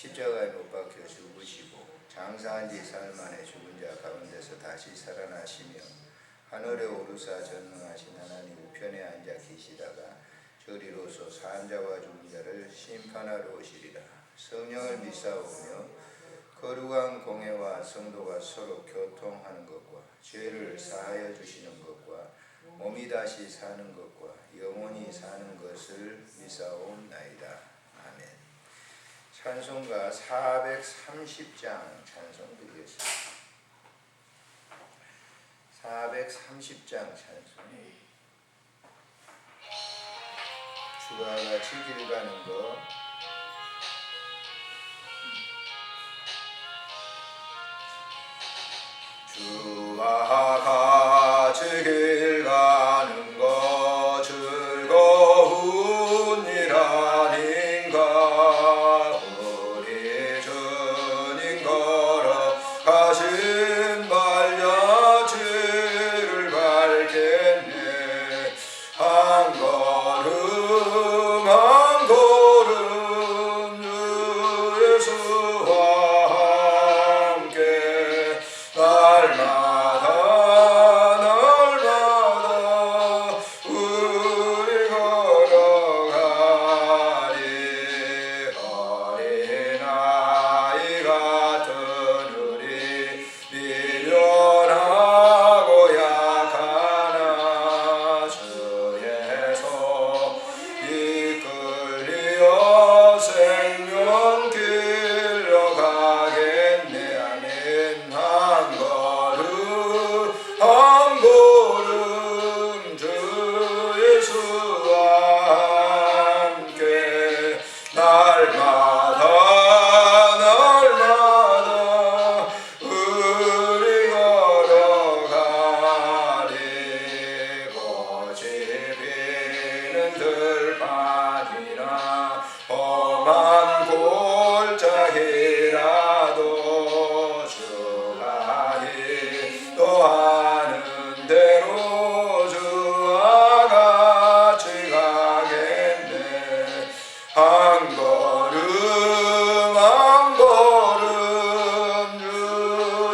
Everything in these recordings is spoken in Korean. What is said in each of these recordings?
십자가에 못 박혀 죽으시고 장사한 지 사흘 만에 죽은 자 가운데서 다시 살아나시며 하늘에 오르사 전능하신 하나님 우편에 앉아 계시다가 저리로서 산 자와 죽은 자를 심판하러 오시리라. 성령을 믿사오며 거룩한 공회와 성도가 서로 교통하는 것과 죄를 사하여 주시는 것과 몸이 다시 사는 것과 영원히 사는 것을 믿사옵나이다. 아멘. 찬송가 430장 찬송 드리겠습니다. 430장 찬송. 주와 같이 길 가는 것. 주와 같이 길 가는 것 즐거운 일 아닌가. 우리 주님 걸어가신 발자취를 밟겠네. 한 걸음 한 걸음 주 예수와 함께 날마다 우리 걸어가리. 어린아이 같은 우리 미련하고 약하나 주의 손 이끌리어 생명길로 가겠네. 아멘. 한 걸음 한 걸음 주 예수와 함께 날마다 우리 걸어가리. 고집이는 들판이나 험한 골짜기라도 주가 인도하는 대로 주와 같이 가겠네. 한 걸음 한 걸음 주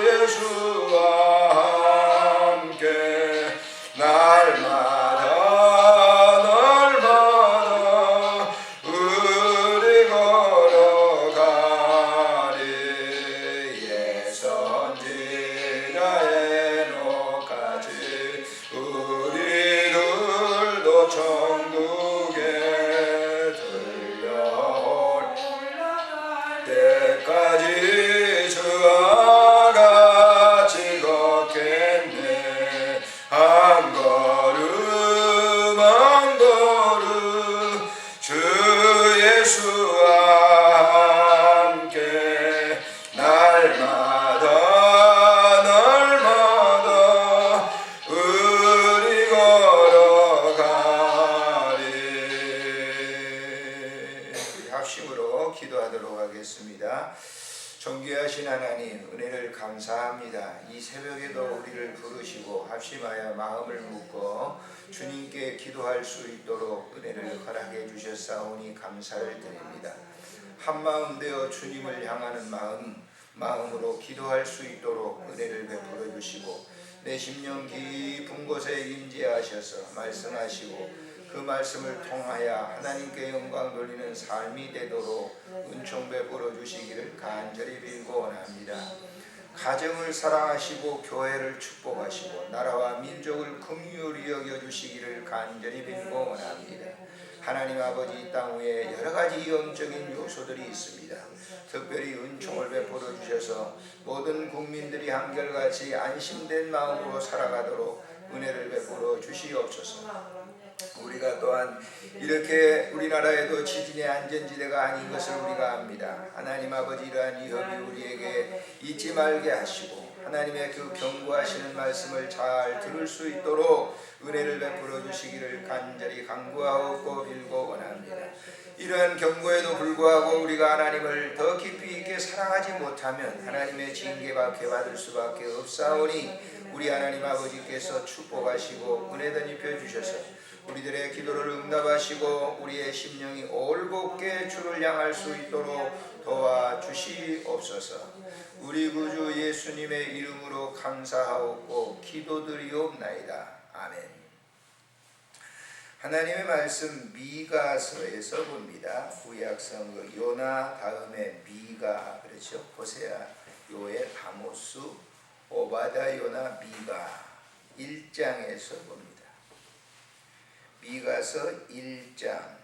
예수와 함께 날마다 우리 걸어가리. 옛 선지자 에녹까지 우리들도 천국에 들려올 때까지 주와 같이 걷겠네. 한 걸음 한 걸음 주 예수와 함께 날마다 우리 걸어가리. 우리 합심으로 기도하도록 하겠습니다. 존귀하신 하나님, 은혜를 감사합니다. 이 새벽에도 우리를 부르시고 합심하여 마음을 묶어 주님께 기도할 수 있도록 은혜를 허락해 주셨사오니 감사를 드립니다. 한마음 되어 주님을 향하는 마음으로 기도할 수 있도록 은혜를 베풀어 주시고 내 심령 깊은 곳에 임재하셔서 말씀하시고 그 말씀을 통하여 하나님께 영광 돌리는 삶이 되도록 은총 베풀어 주시기를 간절히 빌고 원합니다. 가정을 사랑하시고 교회를 축복하시고 나라와 민족을 긍휼히 여겨주시기를 간절히 빌고 원합니다. 하나님 아버지, 이 땅 위에 여러 가지 위험적인 요소들이 있습니다. 특별히 은총을 베풀어 주셔서 모든 국민들이 한결같이 안심된 마음으로 살아가도록 은혜를 베풀어 주시옵소서. 우리가 또한 이렇게 우리나라에도 지진의 안전지대가 아닌 것을 우리가 압니다. 하나님 아버지, 이러한 위협이 우리에게 잊지 말게 하시고 하나님의 그 경고하시는 말씀을 잘 들을 수 있도록 은혜를 베풀어 주시기를 간절히 간구하고 빌고 원합니다. 이러한 경고에도 불구하고 우리가 하나님을 더 깊이 있게 사랑하지 못하면 하나님의 징계받게 받을 수밖에 없사오니 우리 하나님 아버지께서 축복하시고 은혜 덧입혀 주셔서 우리들의 기도를 응답하시고 우리의 심령이 올곧게 주를 향할 수 있도록 도와주시옵소서. 주시옵소서. 우리 구주 예수님의 이름으로 감사하옵고 기도드리옵나이다. 아멘. 하나님의 말씀 미가서에서 봅니다. 구약성경 요나 다음에 미가, 그렇죠? 호세아, 요엘, 아모스, 오바다, 요나, 미가 1장에서 봅니다. 미가서 1장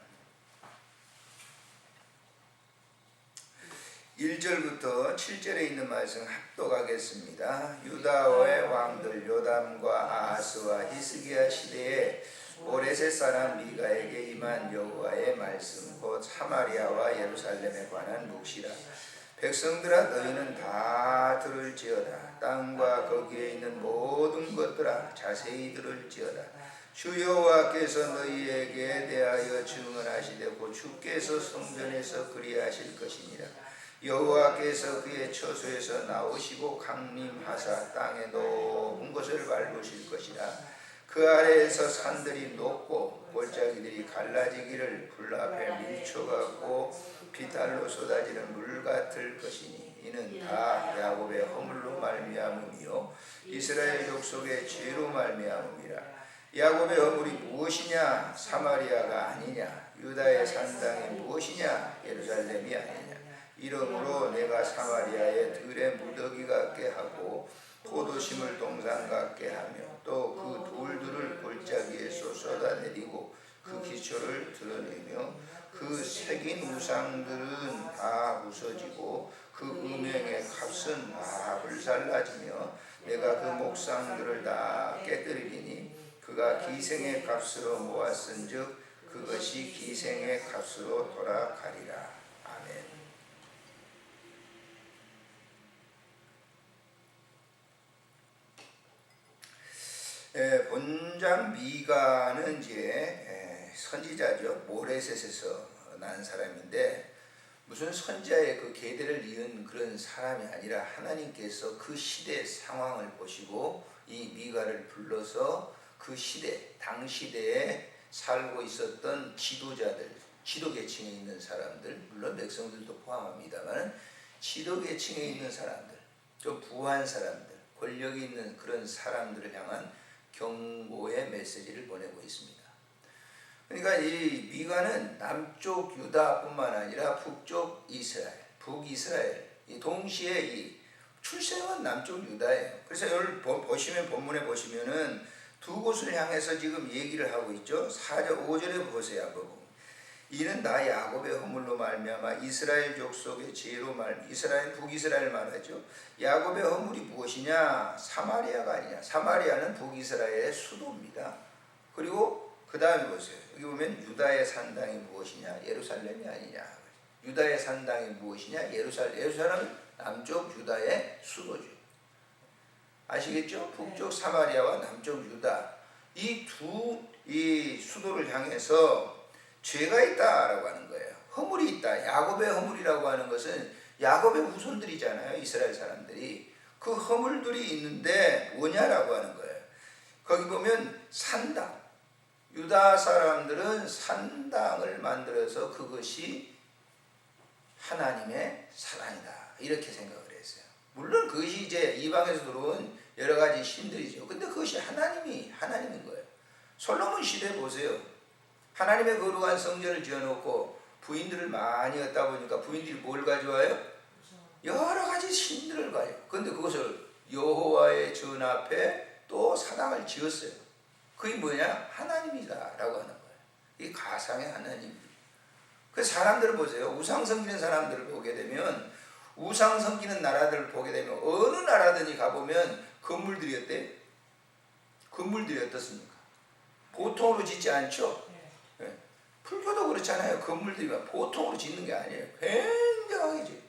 1절부터 7절에 있는 말씀 합독하겠습니다. 유다의 왕들 요담과 아하스와 히스기야 시대에 모레셋 사람 미가에게 임한 여호와의 말씀 곧 사마리아와 예루살렘에 관한 묵시라. 백성들아 너희는 다 들을지어다. 땅과 거기에 있는 모든 것들아 자세히 들을지어다. 주 여호와께서 너희에게 대하여 증언하시되 곧 주께서 성전에서 그리하실 것이니라. 여호와께서 그의 처소에서 나오시고 강림하사 땅의 높은 곳을 밟으실 것이라. 그 아래에서 산들이 높고 골짜기들이 갈라지기를 불 앞에 밀초같고 비탈로 쏟아지는 물 같을 것이니 이는 다 야곱의 허물로 말미암음이요 이스라엘 족속의 죄로 말미암음이라. 야곱의 허물이 무엇이냐? 사마리아가 아니냐? 유다의 산당이 무엇이냐? 예루살렘이 아니냐? 이러므로 내가 사마리아의 들의 무더기 같게 하고 포도심을 동산 같게 하며 또 그 돌들을 골짜기에서 쏟아내리고 그 기초를 드러내며 그 새긴 우상들은 다 부서지고 그 음행의 값은 다 불살라지며 내가 그 목상들을 다 깨뜨리리니 그가 기생의 값으로 모았은즉 그것이 기생의 값으로 돌아가리라. 아멘. 본장 미가는 이제 선지자죠. 모레셋에서 난 사람인데 무슨 선지자의 그 계대를 이은 그런 사람이 아니라 하나님께서 그 시대 상황을 보시고 이 미가를 불러서 그 시대, 당 시대에 살고 있었던 지도자들, 지도계층에 있는 사람들, 물론 백성들도 포함합니다만 지도계층에 있는 사람들, 좀 부한 사람들, 권력이 있는 그런 사람들을 향한 경고의 메시지를 보내고 있습니다. 그러니까 이 미가는 남쪽 유다뿐만 아니라 북쪽 이스라엘, 북이스라엘, 이 동시에 이 출생은 남쪽 유다예요. 그래서 여기 보시면 본문에 보시면은 두 곳을 향해서 지금 얘기를 하고 있죠. 4절 5절에 보세요. 이는 나 야곱의 허물로 말미암아 이스라엘 족속의 죄로 이스라엘 북이스라엘 말하죠. 야곱의 허물이 무엇이냐? 사마리아가 아니냐. 사마리아는 북이스라엘의 수도입니다. 그리고 그 다음에 보세요. 여기 보면 유다의 산당이 무엇이냐? 예루살렘이 아니냐. 유다의 산당이 무엇이냐? 예루살렘은 남쪽 유다의 수도죠. 아시겠죠? 북쪽 사마리아와 남쪽 유다 이 수도를 향해서 죄가 있다라고 하는 거예요. 허물이 있다. 야곱의 허물이라고 하는 것은 야곱의 후손들이잖아요. 이스라엘 사람들이. 그 허물들이 있는데 뭐냐라고 하는 거예요. 거기 보면 산당. 유다 사람들은 산당을 만들어서 그것이 하나님의 사랑이다. 이렇게 생각을 했어요. 물론 그것이 이제 이방에서 들어온 여러 가지 신들이죠. 근데 그것이 하나님인 거예요. 솔로몬 시대 보세요. 하나님의 거룩한 성전을 지어놓고 부인들을 많이 얻다 보니까 부인들이 뭘 가져와요? 여러 가지 신들을 가요. 그런데 그것을 여호와의 전 앞에 또 사당을 지었어요. 그게 뭐냐? 하나님이다 라고 하는 거예요. 이 가상의 하나님. 그 사람들을 보세요. 우상 섬기는 사람들을 보게 되면 우상 섬기는 나라들을 보게 되면 어느 나라든지 가보면 건물들이 어때요? 건물들이 어떻습니까? 보통으로 짓지 않죠? 불교도 그렇잖아요. 건물들이 보통으로 짓는 게 아니에요. 굉장하게 짓.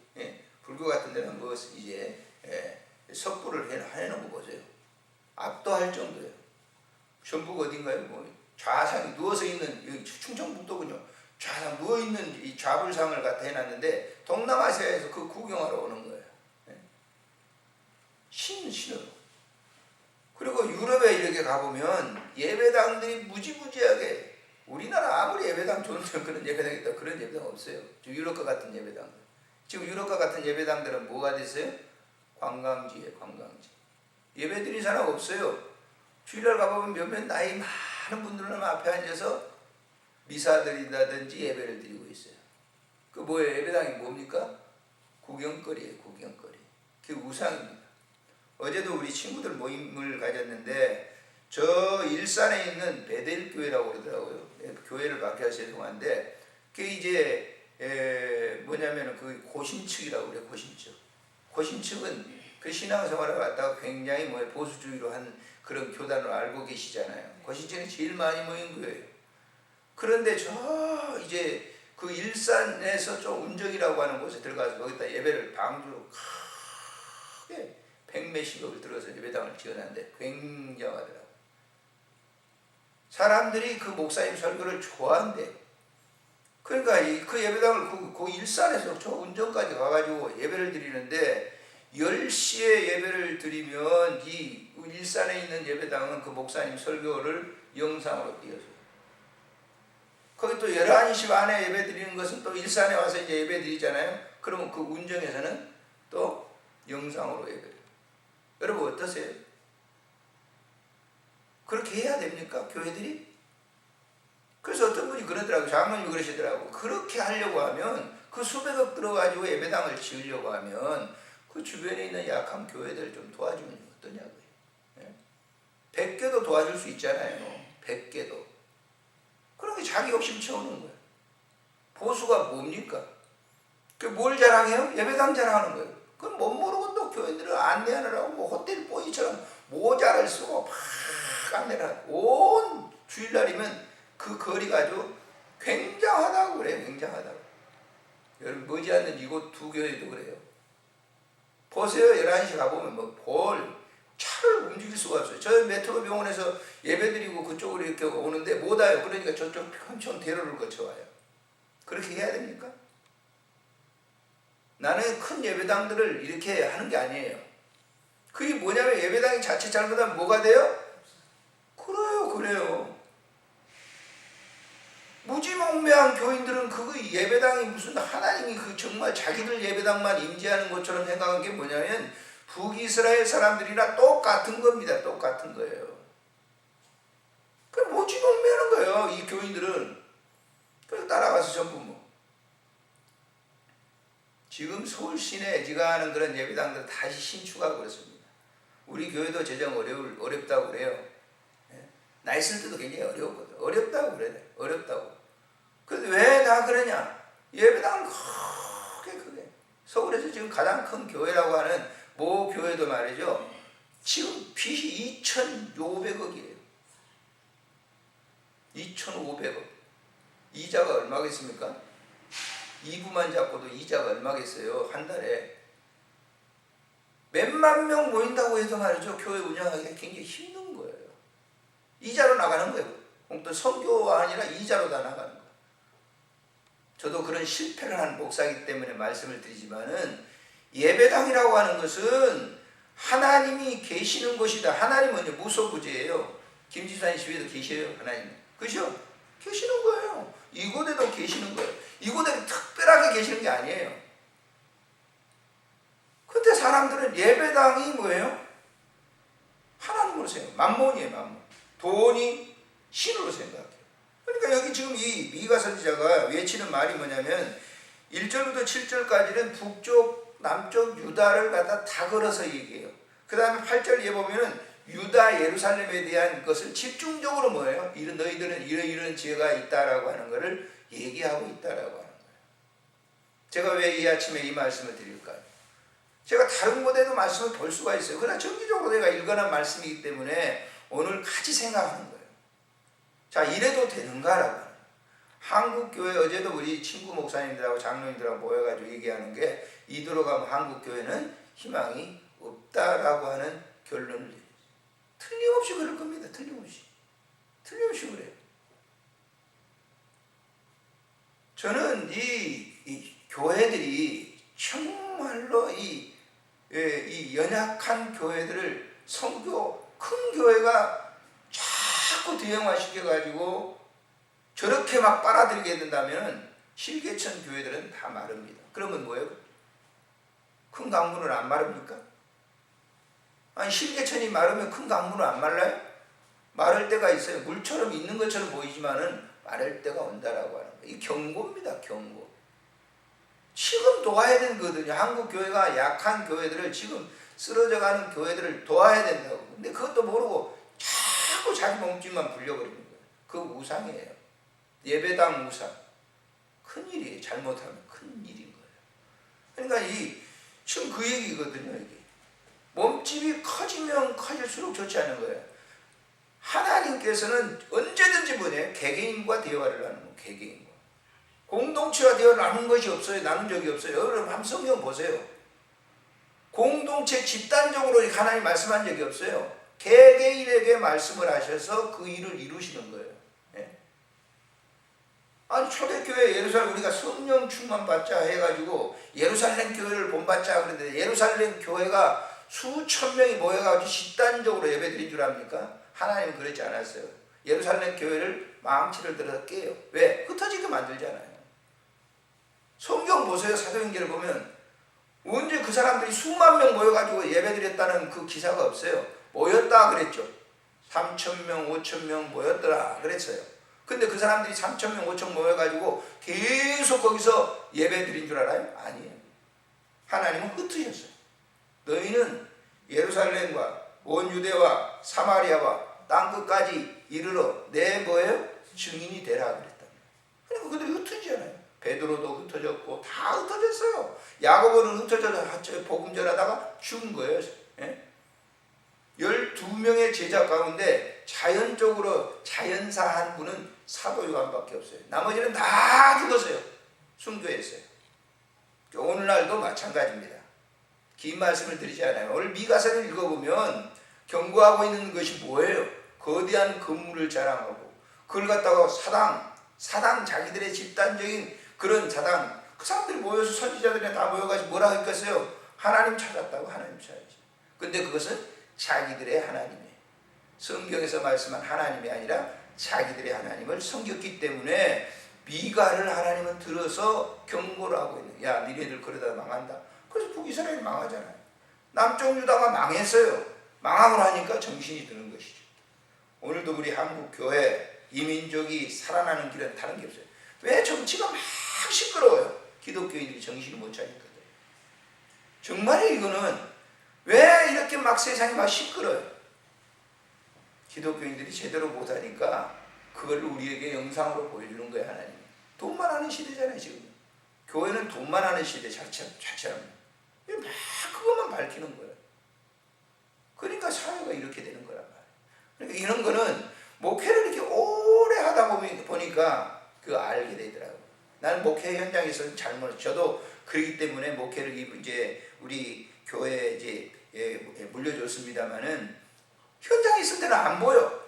불교 같은 데는 뭐 이제 석불을 해놓은 거 보세요. 압도할 정도예요. 전북 어딘가요? 뭐 좌상이 누워서 있는 여기 충청북도군요. 좌상 누워 있는 이 좌불상을 갖다 해놨는데 동남아시아에서 그 구경하러 오는 거예요. 신으로. 그리고 유럽에 이렇게 가보면 예배당들이 무지무지하게 우리나라 아무리 예배당 좋은 그런 예배당 있다 그런 예배당 없어요. 유럽과 같은 예배당. 지금 유럽과 같은 예배당들은 뭐가 됐어요? 관광지예요, 관광지. 예배 드린 사람 없어요. 주일날 가보면 몇몇 나이 많은 분들은 앞에 앉아서 미사 드린다든지 예배를 드리고 있어요. 그 뭐예요? 예배당이 뭡니까? 구경거리예요, 구경거리. 그게 우상입니다. 어제도 우리 친구들 모임을 가졌는데 저 일산에 있는 베델 교회라고 그러더라고요. 교회를 바뀌어서 죄송한데 그게 이제 뭐냐면은 그 고신측이라고 그래요. 고신측. 고신측은 그 신앙생활을 갖다가 굉장히 보수주의로 한 그런 교단으로 알고 계시잖아요. 고신측이 제일 많이 모인 교회예요. 그런데 저 이제 그 일산에서 좀 운정이라고 하는 곳에 들어가서 거기다 예배를 방주로 크게 100몇십억을 들어서 예배당을 지어놨는데 굉장하더라고요. 사람들이 그 목사님 설교를 좋아한대요. 그러니까 그 예배당을 그 일산에서 저 운정까지 가가지고 예배를 드리는데 10시에 예배를 드리면 이 일산에 있는 예배당은 그 목사님 설교를 영상으로 띄워줘요. 거기 또 11시 반에 예배 드리는 것은 또 일산에 와서 이제 예배 드리잖아요. 그러면 그 운정에서는 또 영상으로 예배. 여러분 어떠세요? 그렇게 해야 됩니까? 교회들이? 그래서 어떤 분이 그러더라고요. 장로님이 그러시더라고요. 그렇게 하려고 하면 그 수백억 들어가지고 예배당을 지으려고 하면 그 주변에 있는 약한 교회들을 좀 도와주면 어떠냐고요. 100개도 도와줄 수 있잖아요. 100개도. 그런 게 자기 욕심 채우는 거예요. 보수가 뭡니까? 그 뭘 자랑해요? 예배당 자랑하는 거예요. 그건 못 모르고 또 교인들을 안내하느라고 뭐 호텔 보이처럼 모자를 쓰고 막 안내를 하고 온 주일날이면 그 거리가 아주 굉장하다고 그래요. 굉장하다고. 여러분 머지않는 이곳 두 교회도 그래요. 보세요. 11시 가보면 뭐 차를 움직일 수가 없어요. 저 메트로 병원에서 예배드리고 그쪽으로 이렇게 오는데 못 와요. 그러니까 저쪽 평촌 대로를 거쳐와요. 그렇게 해야 됩니까? 나는 큰 예배당들을 이렇게 하는 게 아니에요. 그게 뭐냐면 예배당이 자칫 잘못하면 뭐가 돼요? 그래요. 무지몽매한 교인들은 그 예배당이 무슨 하나님이 그 정말 자기들 예배당만 임재하는 것처럼 생각한 게 뭐냐면 북이스라엘 사람들이랑 똑같은 겁니다. 똑같은 거예요. 그 무지몽매하는 거예요. 이 교인들은. 그래서 따라가서 전부 지금 서울 시내에 지가 하는 그런 예배당들 다시 신축하고 그렇습니다. 우리 교회도 재정 어렵다고 그래요. 나 있을 때도 굉장히 어려웠거든. 어렵다고 그래. 어렵다고. 근데 왜 다 그러냐? 예배당은 크게. 서울에서 지금 가장 큰 교회라고 하는 모 교회도 말이죠. 지금 빚이 2,500억이에요. 2,500억. 이자가 얼마겠습니까? 2부만 잡고도 이자가 얼마겠어요? 한 달에. 몇만 명 모인다고 해도 말이죠. 교회 운영하기가 굉장히 힘든 거예요. 이자로 나가는 거예요. 또 선교가 아니라 이자로 다 나가는 거예요. 저도 그런 실패를 한 목사이기 때문에 말씀을 드리지만은 예배당이라고 하는 것은 하나님이 계시는 곳이다. 하나님은 무소부재예요. 김지사님 집에도 계셔요. 하나님. 그죠? 계시는 거예요. 이곳에도 계시는 거예요. 이곳에 특별하게 계시는 게 아니에요. 근데 사람들은 예배당이 뭐예요? 하나님으로 생각해요. 만몬이에요. 만몬. 돈이 신으로 생각해요. 그러니까 여기 지금 이 미가 선지자가 외치는 말이 뭐냐면 1절부터 7절까지는 북쪽 남쪽 유다를 갖다 다 걸어서 얘기해요. 그 다음에 8절에 보면은 유다 예루살렘에 대한 것을 집중적으로 뭐예요? 너희들은 이런 죄가 있다라고 하는 것을 얘기하고 있다라고 하는 거예요. 제가 왜 이 아침에 이 말씀을 드릴까요? 제가 다른 곳에도 말씀을 볼 수가 있어요. 그러나 정기적으로 내가 읽어낸 말씀이기 때문에 오늘 같이 생각하는 거예요. 자, 이래도 되는가라고 하는 거예요. 한국교회 어제도 우리 친구 목사님들하고 장로님들하고 모여가지고 얘기하는 게 이대로 가면 한국교회는 희망이 없다라고 하는 결론을 내요. 틀림없이 그럴 겁니다. 틀림없이 그래요. 저는 이 교회들이 정말로 이 연약한 교회들을 큰 교회가 자꾸 대형화시켜가지고 저렇게 막 빨아들이게 된다면 실개천 교회들은 다 마릅니다. 그러면 뭐예요? 큰 강물은 안 마릅니까? 아니 실개천이 마르면 큰 강물은 안 말라요? 마를 때가 있어요. 물처럼 있는 것처럼 보이지만은 마를 때가 온다라고 하는 거예요. 이 경고입니다. 경고. 지금 도와야 되는 거거든요. 한국 교회가 약한 교회들을 지금 쓰러져가는 교회들을 도와야 된다고. 근데 그것도 모르고 자꾸 자기 몸집만 불려버리는 거예요. 그 우상이에요. 예배당 우상. 큰일이에요. 잘못하면 큰일인 거예요. 그러니까 지금 그 얘기거든요. 이게. 몸집이 커지면 커질수록 좋지 않은 거예요. 하나님께서는 언제든지 뭐냐 개개인과 대화를 나누는 거예요. 개개인과. 공동체와 대화를 나눈 것이 없어요. 나눈 적이 없어요. 여러분 한번 성경 보세요. 공동체 집단적으로 하나님 말씀한 적이 없어요. 개개인에게 말씀을 하셔서 그 일을 이루시는 거예요. 예? 아니 초대교회 예루살렘 우리가 성령 충만 받자 해가지고 예루살렘 교회를 본받자 그랬는데 예루살렘 교회가 수천 명이 모여가지고 집단적으로 예배드린 줄 압니까? 하나님은 그렇지 않았어요. 예루살렘 교회를 망치를 들어서 깨요. 왜? 흩어지게 만들잖아요. 성경 보세요. 사도행전을 보면 언제 그 사람들이 수만 명 모여가지고 예배드렸다는 그 기사가 없어요. 모였다 그랬죠. 3,000명, 5,000명 모였더라 그랬어요. 근데 그 사람들이 3,000명, 5,000명 모여가지고 계속 거기서 예배드린 줄 알아요? 아니에요. 하나님은 흩으셨어요. 너희는 예루살렘과 온 유대와 사마리아와 땅끝까지 이르러 내 뭐예요? 증인이 되라 그랬다. 그러니까 그들이 흩어지잖아요. 베드로도 흩어졌고 다 흩어졌어요. 야고보는 흩어져서 복음 전하다가 죽은 거예요. 예? 12명의 제자 가운데 자연적으로 자연사한 분은 사도 요한밖에 없어요. 나머지는 다 죽었어요. 순교했어요. 오늘날도 마찬가지입니다. 긴 말씀을 드리지 않아요. 오늘 미가서를 읽어보면 경고하고 있는 것이 뭐예요? 거대한 건물을 자랑하고 그걸 갖다가 사당 자기들의 집단적인 그런 사당 그 사람들이 모여서 선지자들이 다 모여가지고 뭐라 했겠어요? 하나님 찾았다고. 하나님 찾았지. 근데 그것은 자기들의 하나님이에요. 성경에서 말씀한 하나님이 아니라 자기들의 하나님을 섬겼기 때문에 미가를 하나님은 들어서 경고를 하고 있는. 야 니네들 그러다 망한다. 그래서 북이스라엘이 망하잖아요. 남쪽 유다가 망했어요. 망하고 나니까 정신이 드는 것이죠. 오늘도 우리 한국 교회 이민족이 살아나는 길은 다른 게 없어요. 왜? 정치가 막 시끄러워요. 기독교인들이 정신을 못 차리거든요. 정말에 이거는 왜 이렇게 막 세상이 막 시끄러워요? 기독교인들이 제대로 못하니까 그걸 우리에게 영상으로 보여주는 거예요. 하나님. 돈만 하는 시대잖아요. 지금 교회는 돈만 하는 시대 자체랍니다. 막 그것만 밝히는 거예요. 그러니까 사회가 이렇게 되는 거란 말이에요. 그러니까 이런 거는 목회를 이렇게 오래 하다 보니까 그거 알게 되더라고요. 나는 목회 현장에서 저도 그렇기 때문에 목회를 이제 우리 교회에 이제 물려줬습니다만은 현장에 있을 때는 안 보여.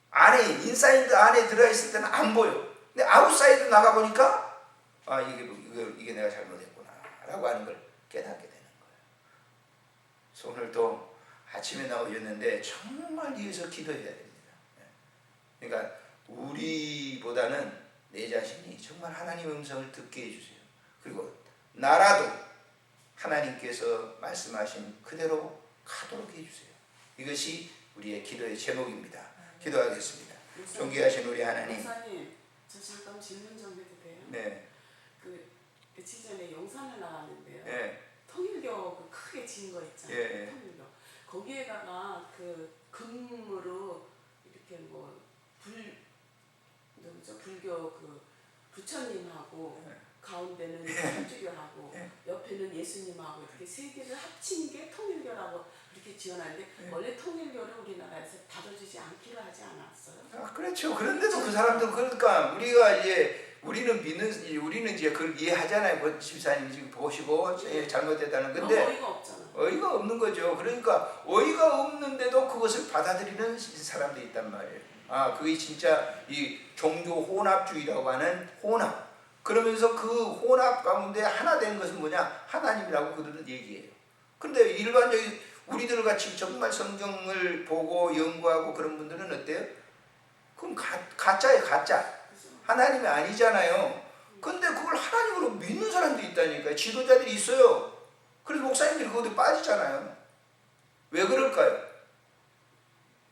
안에 인사이드 안에 들어있을 때는 안 보여. 근데 아웃사이드 나가 보니까 아 이게 내가 잘못했구나라고 하는 걸 깨닫게 되는 거예요. 그래서 오늘도 아침에 나오셨는데 정말 위해서 기도해야 됩니다. 그러니까 우리보다는 내 자신이 정말 하나님의 음성을 듣게 해주세요. 그리고 나라도 하나님께서 말씀하신 그대로 가도록 해주세요. 이것이 우리의 기도의 제목입니다. 기도하겠습니다. 존귀하신 우리 하나님. 목사님, 저 잠깐 질문 좀 해도 돼요? 네. 며칠 전에 용산을 나왔는데요. 네. 통일교 크게 지은 거 있잖아요. 예. 통일교. 거기에다가 그 금으로 이렇게 불교 그 부처님하고 가운데는 천주교하고 옆에는 예수님하고 이렇게 세 개를 합친 게 통일교라고 이렇게 지어놨는데 원래 통일교를 우리나라에서 다뤄주지 않기로 하지 않았어요? 아, 그렇죠. 그런데도 그 사람들은 그러니까 우리는 이제 그걸 이해하잖아요. 그 집사님 지금 보시고 잘못됐다는 건데 어이가 없잖아. 어이가 없는 거죠. 그러니까 어이가 없는데도 그것을 받아들이는 사람들이 있단 말이에요. 아, 그게 진짜 이 종교 혼합주의라고 하는 혼합. 그러면서 그 혼합 가운데 하나 되는 것은 뭐냐? 하나님이라고 그들은 얘기해요. 근데 일반적인 우리들 같이 정말 성경을 보고 연구하고 그런 분들은 어때요? 그럼 가짜예요, 가짜. 하나님이 아니잖아요. 근데 그걸 하나님으로 믿는 사람도 있다니까요. 지도자들이 있어요. 그래서 목사님들이 거기에 빠지잖아요. 왜 그럴까요?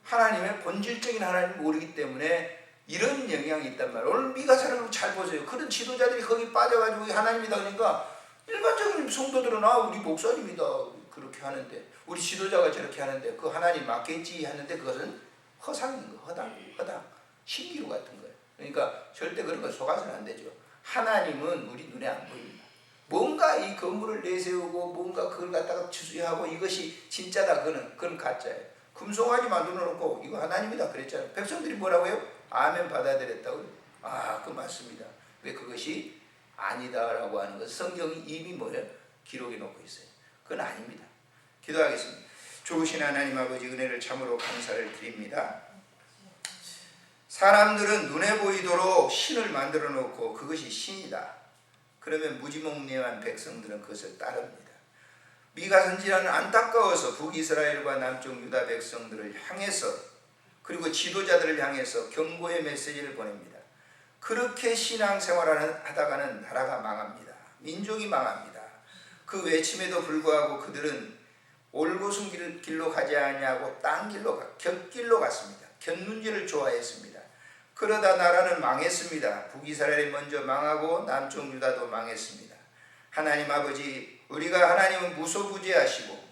하나님의 본질적인 하나님을 모르기 때문에 이런 영향이 있단 말이에요. 오늘 미가서를 잘 보세요. 그런 지도자들이 거기 빠져가지고 하나님이다 그러니까 일반적인 성도들은 우리 목사님이다 그렇게 하는데, 우리 지도자가 저렇게 하는데 그 하나님 맞겠지 하는데 그것은 허상인 거, 허당, 신기루 같은 거예요. 그러니까 절대 그런 거 속아서는 안 되죠. 하나님은 우리 눈에 안 보입니다. 뭔가 이 건물을 내세우고 뭔가 그걸 갖다가 추수하고 이것이 진짜다 그건 가짜예요. 금송아지 만들어 놓고 이거 하나님이다 그랬잖아요. 백성들이 뭐라고요? 아멘 받아들였다고요. 그 맞습니다. 왜 그것이 아니다라고 하는 것 성경이 이미 뭐예요? 기록해 놓고 있어요. 그건 아닙니다. 기도하겠습니다. 좋으신 하나님 아버지 은혜를 참으로 감사를 드립니다. 사람들은 눈에 보이도록 신을 만들어 놓고 그것이 신이다. 그러면 무지몽매한 백성들은 그것을 따릅니다. 미가 선지자는 안타까워서 북이스라엘과 남쪽 유다 백성들을 향해서 그리고 지도자들을 향해서 경고의 메시지를 보냅니다. 그렇게 신앙생활을 하다가는 나라가 망합니다. 민족이 망합니다. 그 외침에도 불구하고 그들은 올곧은 길로 가지 아니하고 딴 길로 곁길로 갔습니다. 곁문지를 좋아했습니다. 그러다 나라는 망했습니다. 북이스라엘이 먼저 망하고 남쪽 유다도 망했습니다. 하나님 아버지, 우리가 하나님은 무소부지하시고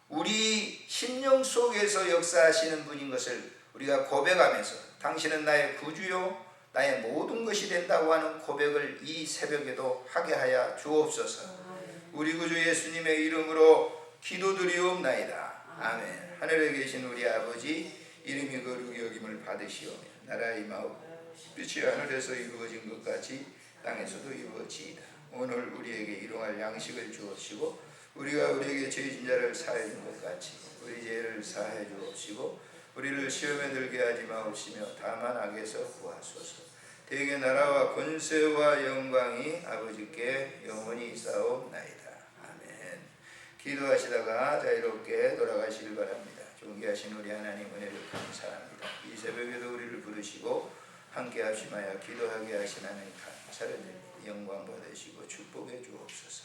우리 심령 속에서 역사하시는 분인 것을 우리가 고백하면서 당신은 나의 구주요 나의 모든 것이 된다고 하는 고백을 이 새벽에도 하게 하여 주옵소서. 우리 구주 예수님의 이름으로 기도드리옵나이다. 아멘. 하늘에 계신 우리 아버지, 이름이 거룩히 여김을 받으시오며 나라의 임하옵 빛이 하늘에서 이루어진 것 같이 땅에서도 이루어지이다. 오늘 우리에게 일용할 양식을 주옵시고 우리가 우리에게 죄진 자를 사하여 준 것 같이 우리 죄를 사하여 주옵시고 우리를 시험에 들게 하지 마옵시며 다만 악에서 구하소서. 대개 나라와 권세와 영광이 아버지께 영원히 있사옵나이다. 아멘. 기도하시다가 자유롭게 돌아가시길 바랍니다. 존귀하신 우리 하나님 은혜를 감사합니다. 이 새벽에도 우리를 부르시고 함께 합심하여 기도하게 하신 하나님 감사를 드립니다. 영광 받으시고 축복해 주옵소서.